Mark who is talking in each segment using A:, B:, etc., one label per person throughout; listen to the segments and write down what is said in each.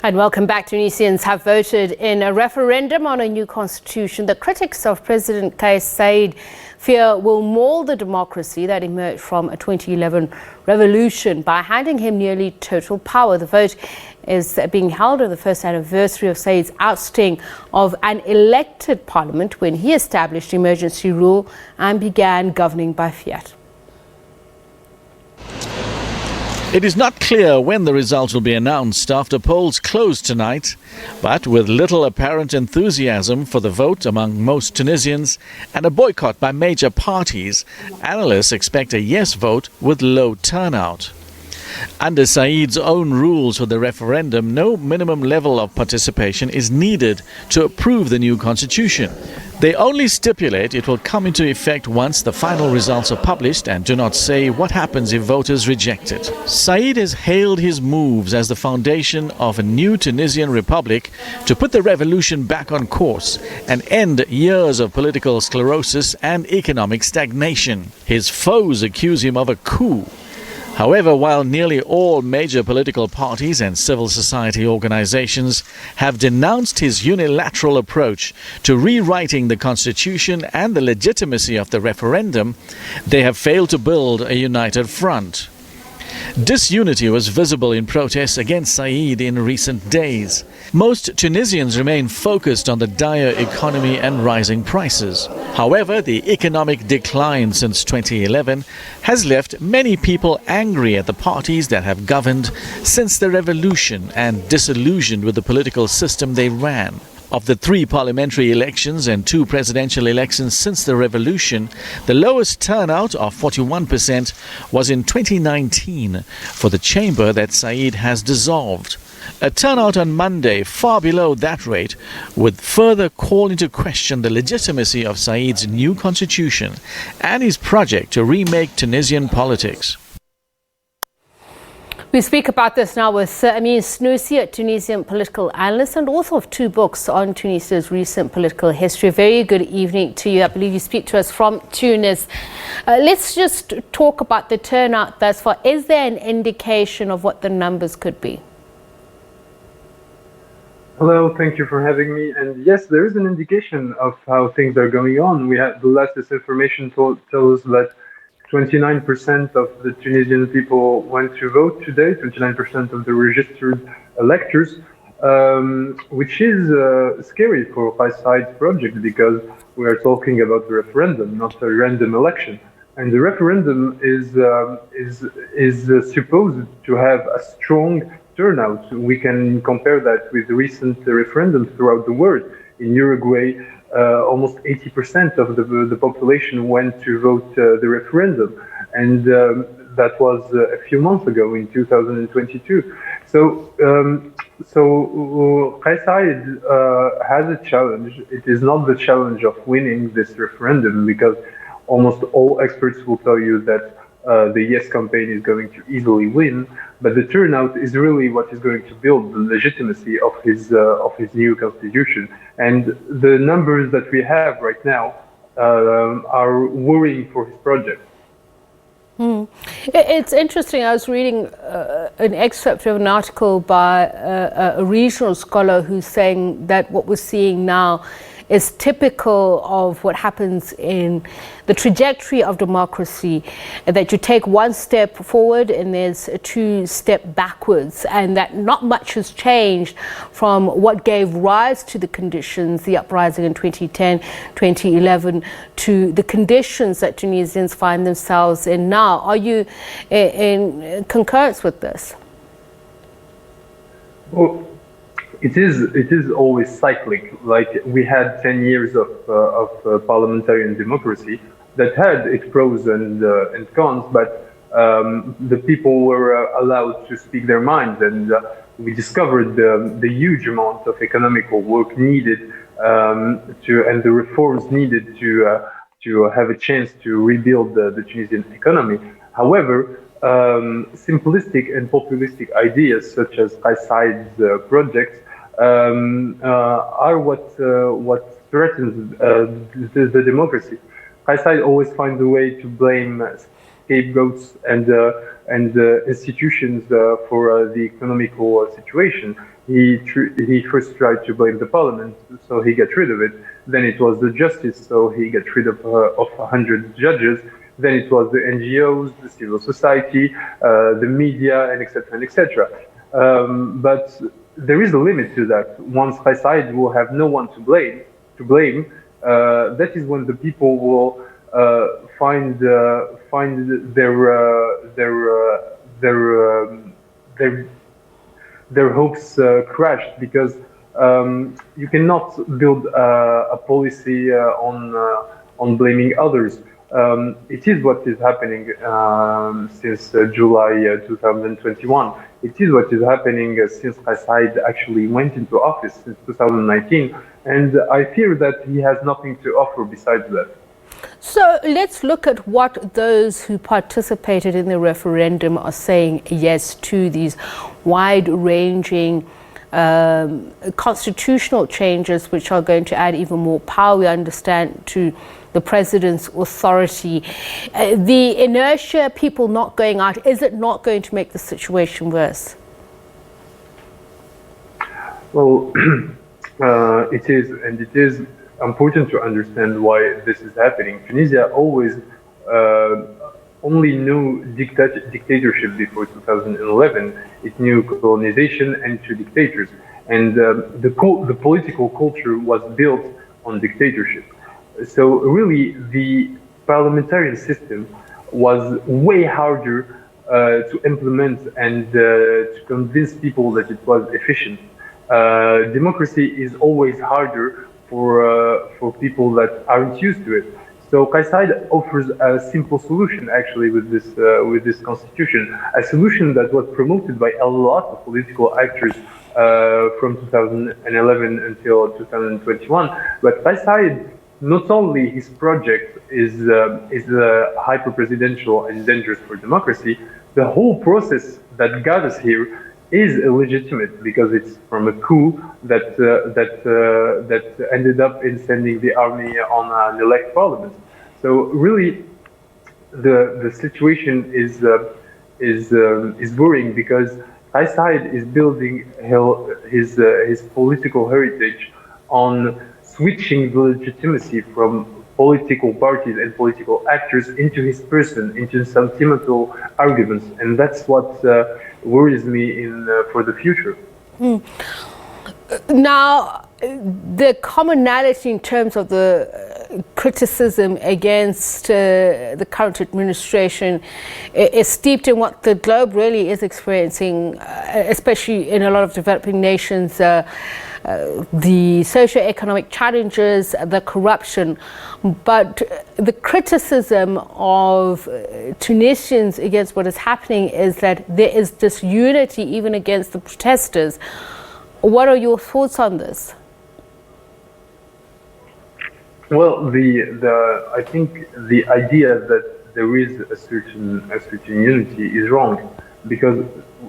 A: And welcome back. Tunisians have voted in a referendum on a new constitution. The critics of President Kais Saied fear will maul the democracy that emerged from a 2011 revolution by handing him nearly total power. The vote is being held on the first anniversary of Saied's ousting of an elected parliament when he established emergency rule and began governing by fiat.
B: It is not clear when the results will be announced after polls close tonight, but with little apparent enthusiasm for the vote among most Tunisians and a boycott by major parties, analysts expect a yes vote with low turnout. Under Saied's own rules for the referendum, no minimum level of participation is needed to approve the new constitution. They only stipulate it will come into effect once the final results are published and do not say what happens if voters reject it. Saied has hailed his moves as the foundation of a new Tunisian republic to put the revolution back on course and end years of political sclerosis and economic stagnation. His foes accuse him of a coup. However, while nearly all major political parties and civil society organizations have denounced his unilateral approach to rewriting the constitution and the legitimacy of the referendum, they have failed to build a united front. Disunity was visible in protests against Saied in recent days. Most Tunisians remain focused on the dire economy and rising prices. However, the economic decline since 2011 has left many people angry at the parties that have governed since the revolution and disillusioned with the political system they ran. Of the 3 parliamentary elections and 2 presidential elections since the revolution, the lowest turnout of 41% was in 2019 for the chamber that Saied has dissolved. A turnout on Monday far below that rate would further call into question the legitimacy of Saied's new constitution and his project to remake Tunisian politics.
A: We speak about this now with Amine Snoussi, a Tunisian political analyst and author of 2 books on Tunisia's recent political history. Very good evening to you. I believe you speak to us from Tunis. Let's just talk about the turnout thus far. Is there an indication of what the numbers could be?
C: Hello, thank you for having me. And yes, there is an indication of how things are going on. We had the latest information tells us that 29% of the Tunisian people went to vote today, 29% of the registered electors, which is scary for Kais Saied's project because we are talking about the referendum, not a random election. And the referendum is supposed to have a strong turnout. We can compare that with recent referendums throughout the world. In Uruguay, almost 80% of the population went to vote the referendum, and that was a few months ago in 2022. So Kais Saied has a challenge. It is not the challenge of winning this referendum because almost all experts will tell you that the yes campaign is going to easily win, but the turnout is really what is going to build the legitimacy of his new constitution. And the numbers that we have right now are worrying for his project.
A: It's interesting. I was reading an excerpt of an article by a regional scholar who's saying that what we're seeing now is typical of what happens in the trajectory of democracy, that you take one step forward and there's a 2 step backwards, and that not much has changed from what gave rise to the conditions, the uprising in 2010, 2011, to the conditions that Tunisians find themselves in now. Are you in concurrence with this?
C: Well, it is always cyclic. Like we had 10 years of parliamentarian democracy that had its pros and cons, but the people were allowed to speak their minds, and we discovered the huge amount of economical work needed and the reforms needed to have a chance to rebuild the Tunisian economy. However, simplistic and populistic ideas such as Kais Saied's projects are what threatens the democracy. Kais Saied always finds a way to blame scapegoats and institutions for the economical situation. he first tried to blame the parliament, so he got rid of it. Then it was the justice, so he got rid of 100 judges. Then it was the NGOs, the civil society, the media, and etc. and etc. But there is a limit to that. Once Kais Saied will have no one to blame, that is when the people will find their hopes crashed, because you cannot build a policy on blaming others. It is what is happening since July 2021. It is what is happening since Kais Saied actually went into office since 2019, and I fear that he has nothing to offer besides that.
A: So let's look at what those who participated in the referendum are saying yes to these wide-ranging constitutional changes, which are going to add even more power, we understand, to the president's authority. The inertia, people not going out, is it not going to make the situation worse?
C: Well, it is, and it is important to understand why this is happening. Tunisia always only knew dictatorship before 2011. It knew colonization and two dictators, and the political culture was built on dictatorship. So really, the parliamentary system was way harder to implement and to convince people that it was efficient. Democracy is always harder for people that aren't used to it. So Kais Saied offers a simple solution actually with this constitution, a solution that was promoted by a lot of political actors from 2011 until 2021. But Kais Saied, not only his project is hyper presidential and dangerous for democracy, the whole process that got us here is illegitimate, because it's from a coup that ended up in sending the army on an elect parliament. So really, the situation is worrying, because Kais Saied is building his political heritage on switching the legitimacy from political parties and political actors into his person, into sentimental arguments, and that's what worries me for the future.
A: Now, the commonality in terms of the criticism against the current administration is steeped in what the globe really is experiencing, especially in a lot of developing nations, the socio-economic challenges, the corruption. But the criticism of Tunisians against what is happening is that there is disunity even against the protesters. What are your thoughts on this?
C: Well, I think the idea that there is a certain unity is wrong, because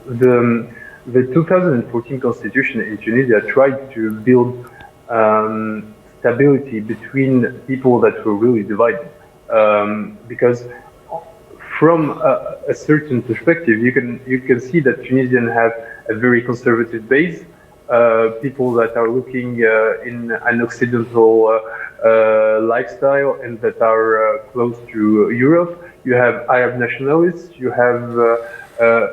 C: the 2014 constitution in Tunisia tried to build stability between people that were really divided, because from a certain perspective, you can see that Tunisians have a very conservative base. People that are looking in an Occidental lifestyle and that are close to Europe. You have Arab nationalists, you have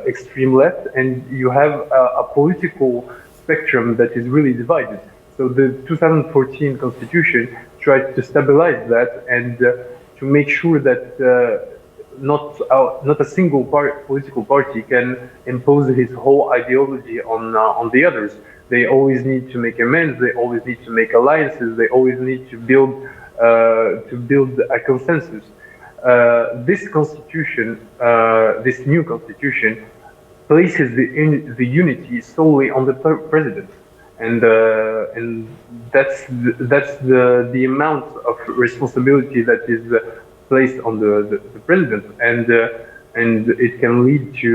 C: extreme left, and you have a political spectrum that is really divided. So the 2014 constitution tried to stabilize that and to make sure that not a single political party can impose his whole ideology on the others. They always need to make amends. They always need to make alliances. They always need to build a consensus. This constitution, this new constitution, places the unity solely on the president, and that's the amount of responsibility that is placed on the president, and it can lead to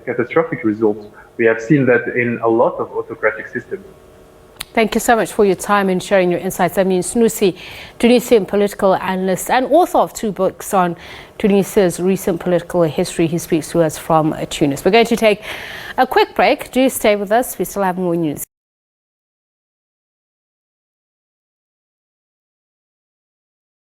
C: catastrophic results. We have seen that in a lot of autocratic systems.
A: Thank you so much for your time and sharing your insights. Amine Snoussi, Tunisian political analyst and author of 2 books on Tunisia's recent political history. He speaks to us from Tunis. We're going to take a quick break. Do stay with us. We still have more news.